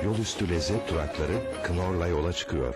Yolüstü lezzet durakları Knorr'la yola çıkıyor.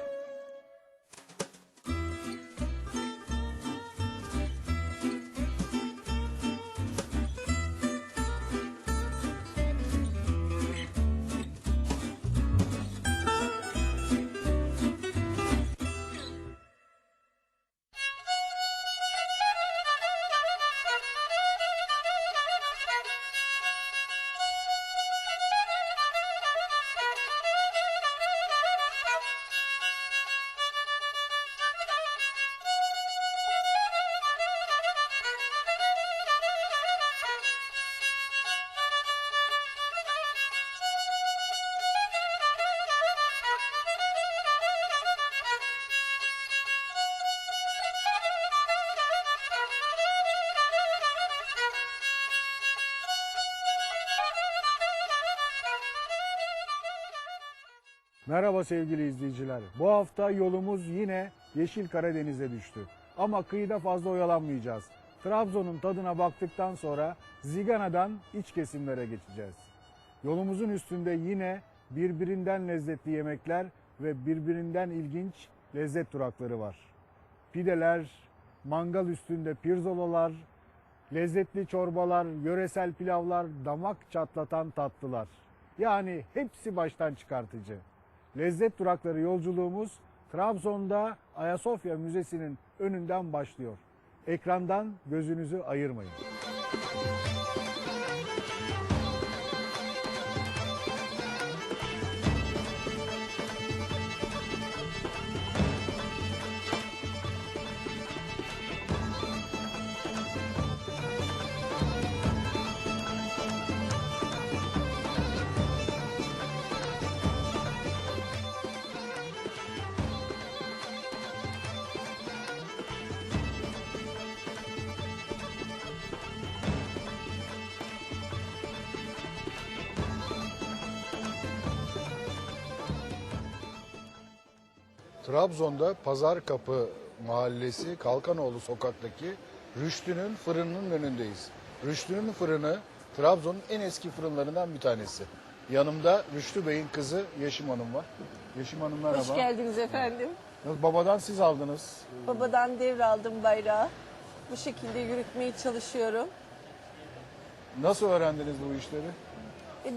Merhaba sevgili izleyiciler. Bu hafta yolumuz yine Yeşil Karadeniz'e düştü. Ama kıyıda fazla oyalanmayacağız. Trabzon'un tadına baktıktan sonra Zigana'dan iç kesimlere geçeceğiz. Yolumuzun üstünde yine birbirinden lezzetli yemekler ve birbirinden ilginç lezzet durakları var. Pideler, mangal üstünde pirzolalar, lezzetli çorbalar, yöresel pilavlar, damak çatlatan tatlılar. Yani hepsi baştan çıkartıcı. Lezzet durakları yolculuğumuz Trabzon'da Ayasofya Müzesi'nin önünden başlıyor. Ekrandan gözünüzü ayırmayın. Trabzon'da Pazarkapı Mahallesi Kalkanoğlu sokaktaki Rüştü'nün fırınının önündeyiz. Rüştü'nün fırını Trabzon'un en eski fırınlarından bir tanesi. Yanımda Rüştü Bey'in kızı Yeşim Hanım var. Yeşim Hanım merhaba. Hoş geldiniz efendim. Babadan siz aldınız. Babadan devraldım bayrağı. Bu şekilde yürütmeye çalışıyorum. Nasıl öğrendiniz bu işleri?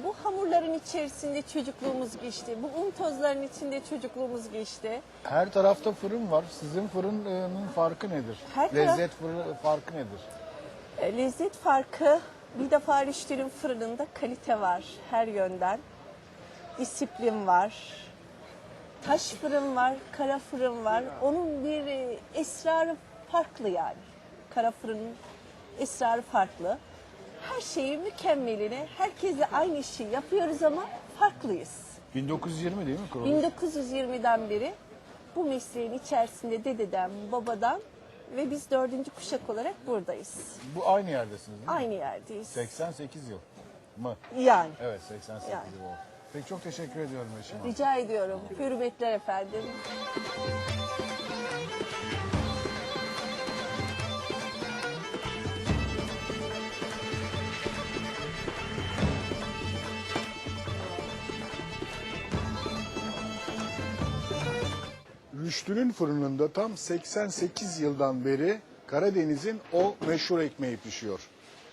Bu hamurların içerisinde çocukluğumuz geçti. Bu un tozlarının içinde çocukluğumuz geçti. Her tarafta fırın var. Sizin fırının farkı nedir? Her taraf- Lezzet fırını farkı nedir? Lezzet farkı, bir defa Rüştü'nün fırınında kalite var her yönden. Disiplin var. Taş fırın var, kara fırın var. Onun bir esrarı farklı yani. Kara fırının esrarı farklı. Her şeyi mükemmeline, herkesle aynı işi yapıyoruz ama farklıyız. 1920 değil mi kuruluş? 1920'den beri bu mesleğin içerisinde dededen, babadan ve biz 4. kuşak olarak buradayız. Bu aynı yerdesiniz değil mi? Aynı yerdeyiz. 88 yıl mı? Yani. Evet 88 Yani. yıl oldu. Peki çok teşekkür ediyorum Yeşim Hanım. Rica ediyorum. Hürmetler efendim. Rüştü'nün fırınında tam 88 yıldan beri Karadeniz'in o meşhur ekmeği pişiyor.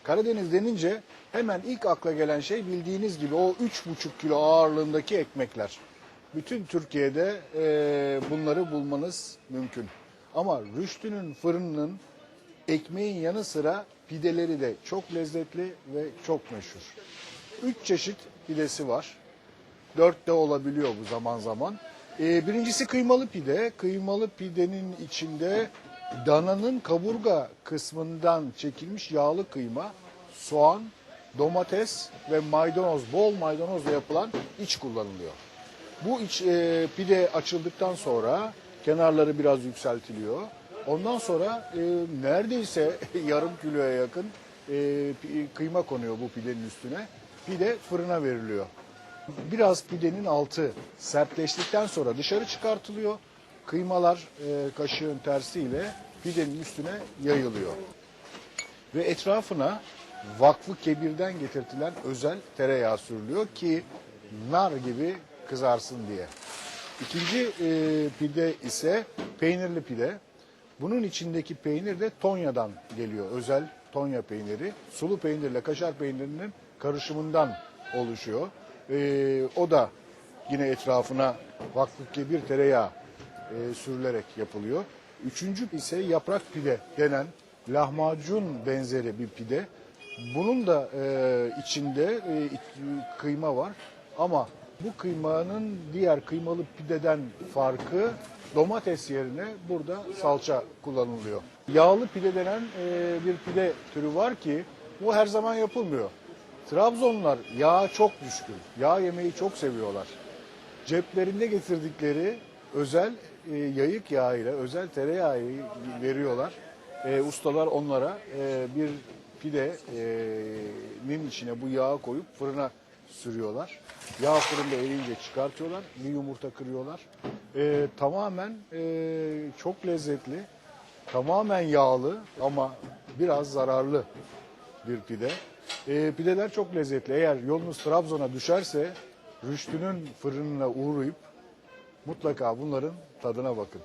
Karadeniz denince hemen ilk akla gelen şey bildiğiniz gibi o 3,5 kilo ağırlığındaki ekmekler. Bütün Türkiye'de bunları bulmanız mümkün. Ama Rüştü'nün fırınının ekmeğin yanı sıra pideleri de çok lezzetli ve çok meşhur. 3 çeşit pidesi var. 4 de olabiliyor bu zaman zaman. Birincisi kıymalı pide. Kıymalı pidenin içinde dananın kaburga kısmından çekilmiş yağlı kıyma, soğan, domates ve maydanoz, bol maydanozla yapılan iç kullanılıyor. Bu iç pide açıldıktan sonra kenarları biraz yükseltiliyor. Ondan sonra neredeyse yarım kiloya yakın kıyma konuyor bu pidenin üstüne. Pide fırına veriliyor. Biraz pidenin altı sertleştikten sonra dışarı çıkartılıyor. Kıymalar kaşığın tersiyle pidenin üstüne yayılıyor. Ve etrafına Vakfı Kebir'den getirtilen özel tereyağı sürülüyor ki nar gibi kızarsın diye. İkinci pide ise peynirli pide. Bunun içindeki peynir de Tonya'dan geliyor. Özel Tonya peyniri. Sulu peynirle kaşar peynirinin karışımından oluşuyor. O da yine etrafına vakfıklı bir tereyağı sürülerek yapılıyor. Üçüncü ise yaprak pide denen lahmacun benzeri bir pide. Bunun da içinde kıyma var ama bu kıymanın diğer kıymalı pideden farkı domates yerine burada salça kullanılıyor. Yağlı pide denen bir pide türü var ki bu her zaman yapılmıyor. Trabzonlular yağa çok düşkün. Yağ yemeyi çok seviyorlar. Ceplerinde getirdikleri özel yayık yağıyla, özel tereyağı veriyorlar. Ustalar onlara bir pidenin içine bu yağı koyup fırına sürüyorlar. Yağ fırında eriyince çıkartıyorlar. Bir yumurta kırıyorlar. Tamamen çok lezzetli, tamamen yağlı ama biraz zararlı bir pide. Pideler çok lezzetli. Eğer yolunuz Trabzon'a düşerse Rüştü'nün fırınına uğrayıp mutlaka bunların tadına bakın.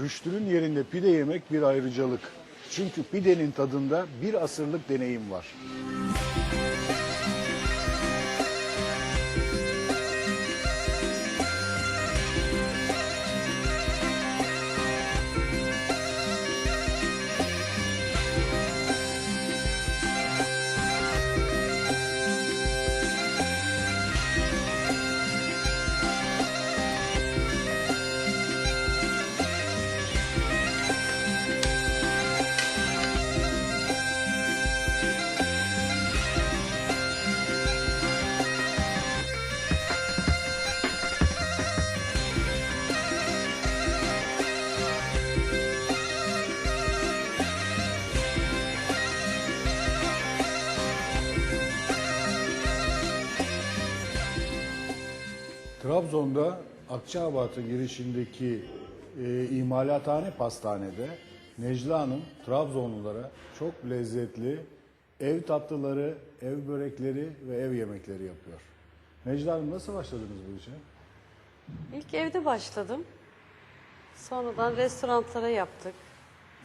Rüştü'nün yerinde pide yemek bir ayrıcalık. Çünkü pidenin tadında bir asırlık deneyim var. Trabzon'da Akçabat'a girişindeki imalathane pastanede Necla Hanım Trabzonlulara çok lezzetli ev tatlıları, ev börekleri ve ev yemekleri yapıyor. Necla Hanım nasıl başladınız bu işe? İlk evde başladım. Sonradan restoranlara yaptık.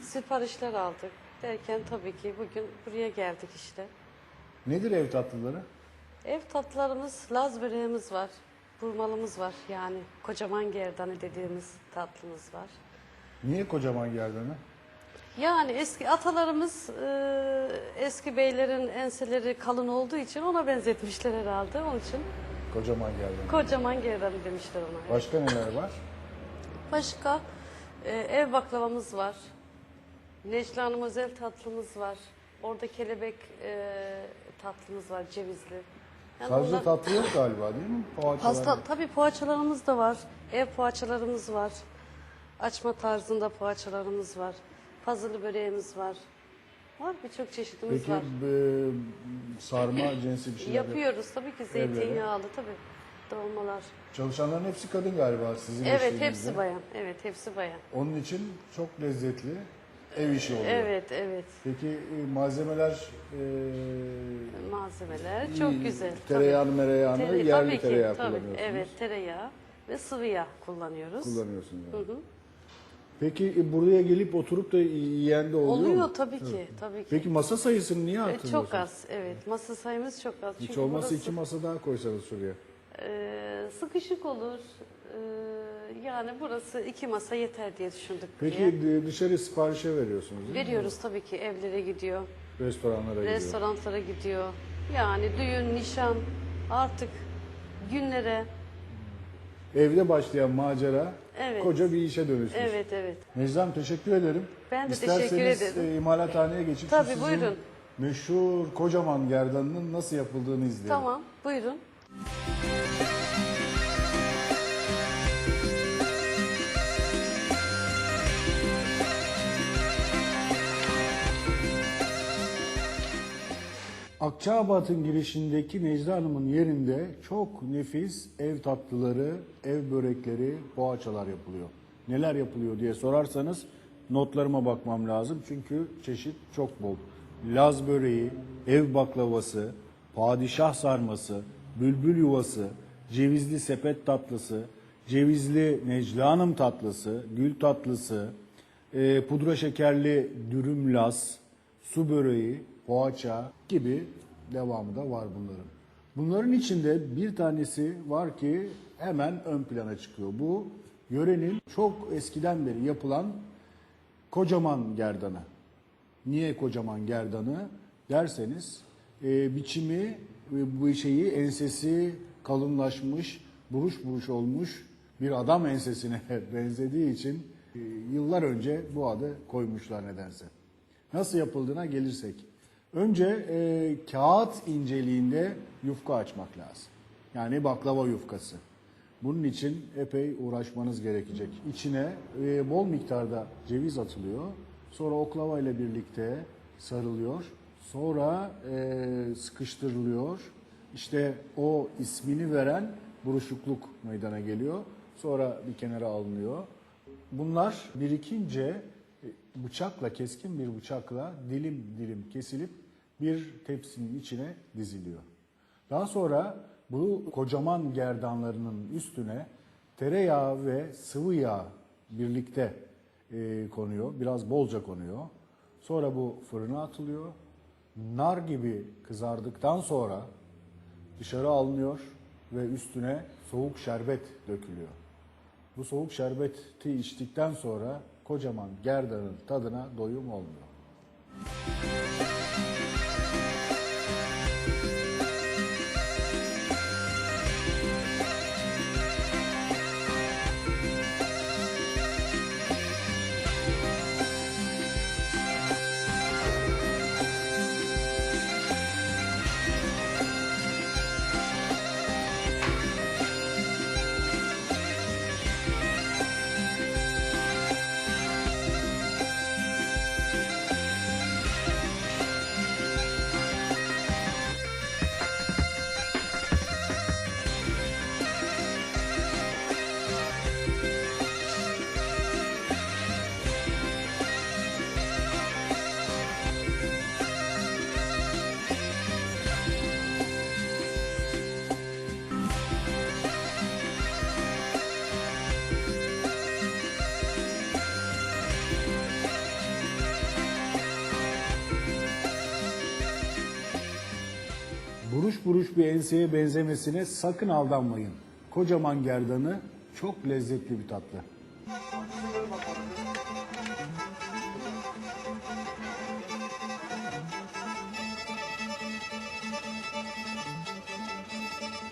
Siparişler aldık. Derken tabii ki bugün buraya geldik işte. Nedir ev tatlıları? Ev tatlılarımız, Laz böreğimiz var. Burmalımız var, yani kocaman gerdanı dediğimiz tatlımız var. Niye kocaman gerdanı? Yani eski atalarımız, eski beylerin enseleri kalın olduğu için ona benzetmişler herhalde. Onun için Kocaman gerdanı. kocaman gerdanı demişler ona. Başka neler var? Başka ev baklavamız var. Necla Hanım özel tatlımız var. Orada kelebek tatlımız var, cevizli. Yani Sadece onlar- tatlı yok galiba değil mi? Poğaçalar. Tabii poğaçalarımız da var. Ev poğaçalarımız var. Açma tarzında poğaçalarımız var. Pazılı böreğimiz var. Var, birçok çeşitimiz Peki var. sarma cinsi bir şeyler Yapıyoruz tabii ki, zeytinyağlı tabii. Dolmalar. Çalışanların hepsi kadın galiba sizin Evet, eşliğinizde. hepsi bayan. Evet, hepsi bayan. Onun için çok lezzetli ev işi oluyor. Evet, evet. Peki malzemeler Malzemeler çok güzel. tereyağını mereyağını yerli tabii ki, tereyağı tabii. kullanıyorsunuz. Evet, tereyağı ve sıvı yağ kullanıyoruz. Kullanıyorsunuz yani. Peki buraya gelip oturup da yiyen de oluyor mu? Oluyor tabii ki, tabii ki. Peki masa sayısını niye arttırıyorsunuz? Çok az, evet. Masa sayımız çok az. Hiç Çünkü olmazsa burası, 2 masa daha koysanız şuraya. sıkışık olur. Yani burası 2 masa yeter diye düşündük Peki buraya. dışarı siparişe veriyorsunuz değil mi? Veriyoruz tabii ki, evlere gidiyor, Restoranlara gidiyor. restoranlara gidiyor. Yani düğün, nişan, artık günlere. Evde başlayan macera Evet. koca bir işe dönüşmüş. Evet, evet. Necla Hanım teşekkür ederim. Ben de İsterseniz, teşekkür ederim. imalathaneye geçip Tabii, sizin buyurun. meşhur kocaman gerdanının nasıl yapıldığını izleyelim. Tamam, buyurun. Akçaabat'ın girişindeki Necla Hanım'ın yerinde çok nefis ev tatlıları, ev börekleri, poğaçalar yapılıyor. Neler yapılıyor diye sorarsanız notlarıma bakmam lazım çünkü çeşit çok bol. Laz böreği, ev baklavası, padişah sarması, bülbül yuvası, cevizli sepet tatlısı, cevizli Necla Hanım tatlısı, gül tatlısı, pudra şekerli dürüm laz, su böreği, poğaça gibi devamı da var bunların. Bunların içinde bir tanesi var ki hemen ön plana çıkıyor. Bu yörenin çok eskiden beri yapılan kocaman gerdanı. Niye kocaman gerdanı derseniz biçimi bu şeyi ensesi kalınlaşmış, buruş buruş olmuş bir adam ensesine benzediği için yıllar önce bu adı koymuşlar nedense. Nasıl yapıldığına gelirsek. Önce kağıt inceliğinde yufka açmak lazım. Yani baklava yufkası. Bunun için epey uğraşmanız gerekecek. İçine bol miktarda ceviz atılıyor. Sonra oklava ile birlikte sarılıyor. Sonra sıkıştırılıyor. İşte o ismini veren buruşukluk meydana geliyor. Sonra bir kenara alınıyor. Bunlar birikince bıçakla, keskin bir bıçakla dilim dilim kesilip bir tepsinin içine diziliyor. Daha sonra bu kocaman gerdanlarının üstüne tereyağı ve sıvı yağ birlikte konuyor. Biraz bolca konuyor. Sonra bu fırına atılıyor. Nar gibi kızardıktan sonra dışarı alınıyor ve üstüne soğuk şerbet dökülüyor. Bu soğuk şerbeti içtikten sonra kocaman gerdanın tadına doyum olmuyor. Buruş buruş bir enseye benzemesine sakın aldanmayın. Kocaman gerdanı çok lezzetli bir tatlı.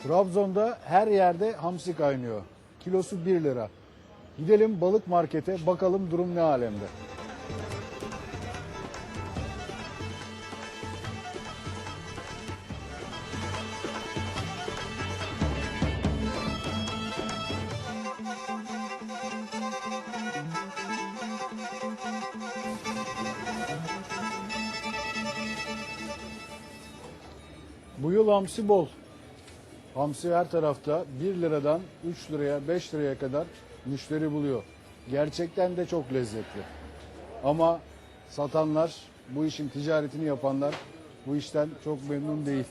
Trabzon'da her yerde hamsi kaynıyor. Kilosu 1 lira. Gidelim balık markete bakalım durum ne alemde. Bu yıl hamsi bol. Hamsi her tarafta 1 liradan 3 liraya 5 liraya kadar müşteri buluyor. Gerçekten de çok lezzetli. Ama satanlar, bu işin ticaretini yapanlar bu işten çok memnun değil.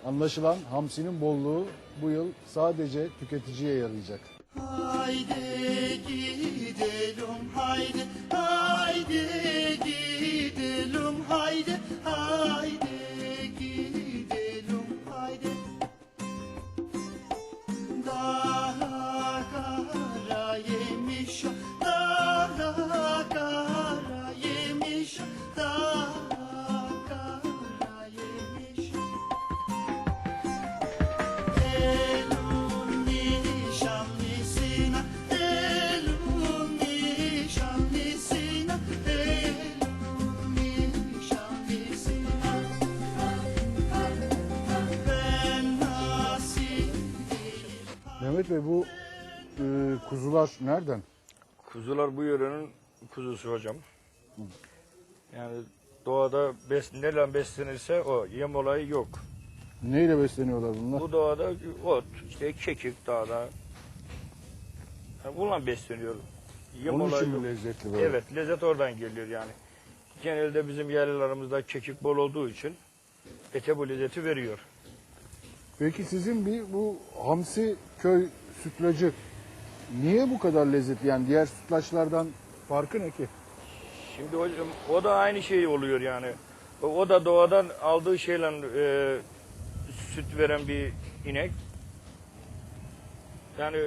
Anlaşılan hamsinin bolluğu bu yıl sadece tüketiciye yarayacak. Haydi gidelim haydi haydi gidelim haydi haydi gidelim haydi. Dara kara yemiş, dara kara yemiş, dara kara yemiş. Elun nişanlısına, elun nişanlısına, elun nişanlısına. Ben nasip Mehmet Bey, bu kuzular nereden? Kuzular bu yörenin kuzusu hocam. Yani doğada neyle beslenirse o, yem olayı yok. Neyle besleniyorlar bunlar? Bu doğada ot, işte kekik dağda. Yani bununla besleniyor. Yem Onun olayı için yok. mi lezzetli böyle? Evet, lezzet oradan geliyor yani. Genelde bizim yaylalarımızda kekik bol olduğu için ete bu lezzeti veriyor. Peki sizin bu Hamsi köy sütlacı niye bu kadar lezzetli? Yani diğer sütlaçlardan farkı ne ki? Şimdi hocam o da aynı şey oluyor yani. O da doğadan aldığı şeyle süt veren bir inek. Yani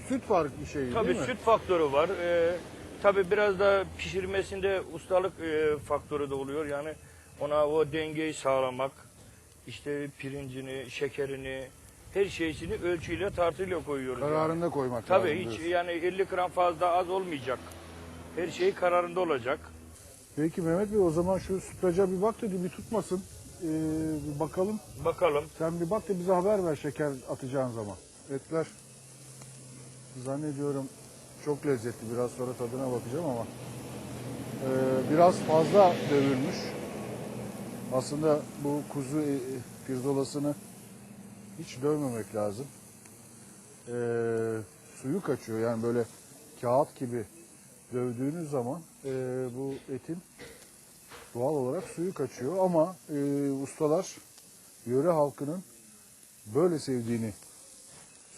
Süt farklı şey tabii değil mi? süt faktörü var. Tabii biraz da pişirmesinde ustalık faktörü de oluyor. Yani ona o dengeyi sağlamak, işte pirincini, şekerini, her şeysini ölçüyle tartıyla koyuyoruz. Kararında yani. koymak Tabii lazım hiç diyorsun. yani 50 gram fazla az olmayacak. Her şey kararında olacak. Peki Mehmet Bey, o zaman şu sütlaca bir bak dedi, bir tutmasın. Bir bakalım. Bakalım. Sen bir bak da bize haber ver şeker atacağın zaman. Etler zannediyorum çok lezzetli. Biraz sonra tadına bakacağım ama biraz fazla dövülmüş. Aslında bu kuzu pirzolasını hiç dövmemek lazım. Suyu kaçıyor, yani böyle kağıt gibi dövdüğünüz zaman bu etin doğal olarak suyu kaçıyor. Ama ustalar yöre halkının böyle sevdiğini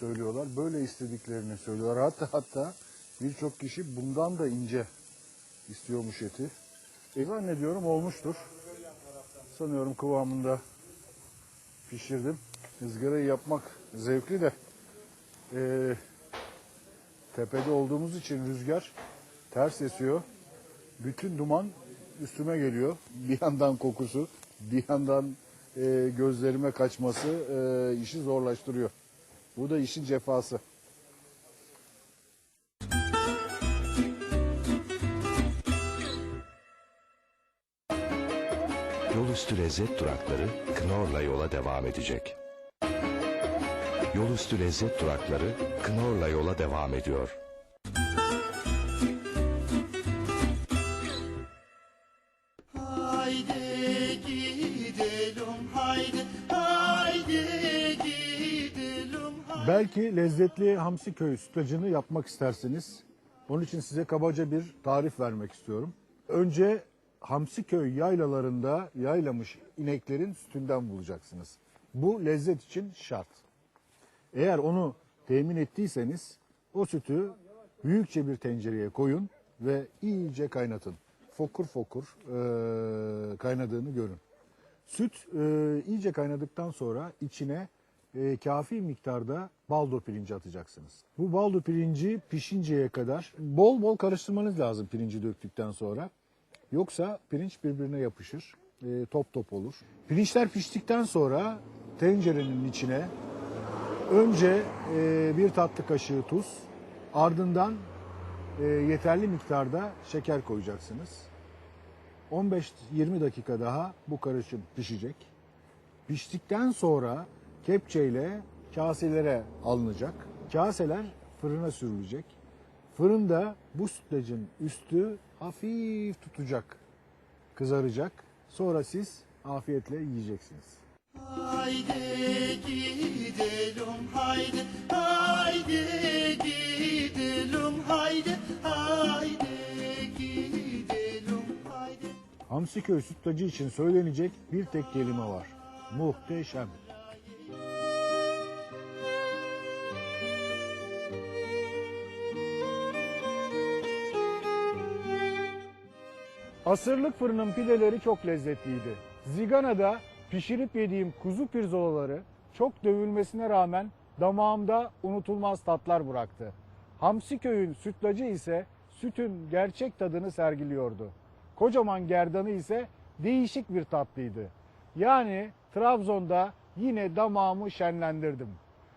söylüyorlar, böyle istediklerini söylüyorlar. Hatta birçok kişi bundan da ince istiyormuş eti. Zannediyorum olmuştur. Sanıyorum kıvamında pişirdim. Izgarayı yapmak zevkli de tepede olduğumuz için rüzgar ters esiyor. Bütün duman üstüme geliyor. Bir yandan kokusu, bir yandan gözlerime kaçması işi zorlaştırıyor. Bu da işin cefası. Yolüstü lezzet durakları Knorr'la yola devam edecek. Yolüstü lezzet durakları Knorr'la yola devam ediyor. haydi gidelim haydi haydi gidelim haydi. Belki lezzetli Hamsiköy sütlacını yapmak istersiniz. Onun için size kabaca bir tarif vermek istiyorum. Önce Hamsiköy yaylalarında yaylamış ineklerin sütünden bulacaksınız. Bu lezzet için şart. Eğer onu temin ettiyseniz o sütü büyükçe bir tencereye koyun ve iyice kaynatın. Fokur fokur kaynadığını görün. Süt iyice kaynadıktan sonra içine kafi miktarda baldo pirinci atacaksınız. Bu baldo pirinci pişinceye kadar bol bol karıştırmanız lazım pirinci döktükten sonra. Yoksa pirinç birbirine yapışır, top top olur. Pirinçler piştikten sonra tencerenin içine önce bir tatlı kaşığı tuz, ardından yeterli miktarda şeker koyacaksınız. 15-20 dakika daha bu karışım pişecek. Piştikten sonra kepçeyle kaselere alınacak. Kaseler fırına sürülecek. Fırında bu sütlacın üstü hafif tutacak, kızaracak. Sonra siz afiyetle yiyeceksiniz. Haydi gidelim haydi haydi gidelim haydi haydi gidelim haydi. Hamsiköy sütlacı için söylenecek bir tek kelime var. Muhteşem. Asırlık fırının pideleri çok lezzetliydi. Zigana'da pişirip yediğim kuzu pirzolaları çok dövülmesine rağmen damağımda unutulmaz tatlar bıraktı. Hamsiköy'ün sütlacı ise sütün gerçek tadını sergiliyordu. Kocaman gerdanı ise değişik bir tatlıydı. Yani Trabzon'da yine damağımı şenlendirdim.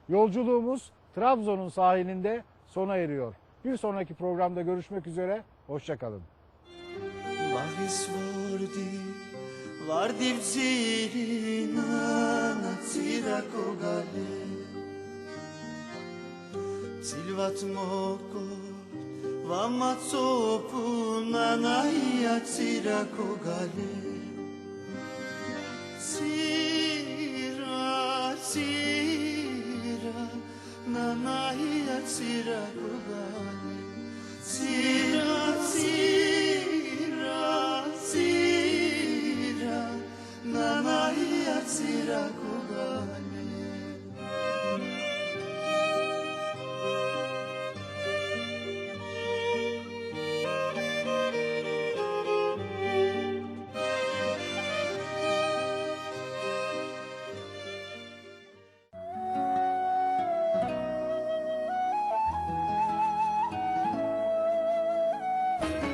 Yolculuğumuz Trabzon'un sahilinde sona eriyor. Bir sonraki programda görüşmek üzere, hoşça kalın. Bahis vardi vzirina na cirako gale Silvat moko vama copuna na ia cirako gale Cira, cira, na na ia cirako gale Cira, cira, cira, na na ia cirako gale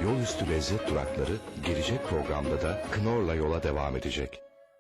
Yol üstü lezzet durakları gelecek programda da Knorr'la yola devam edecek.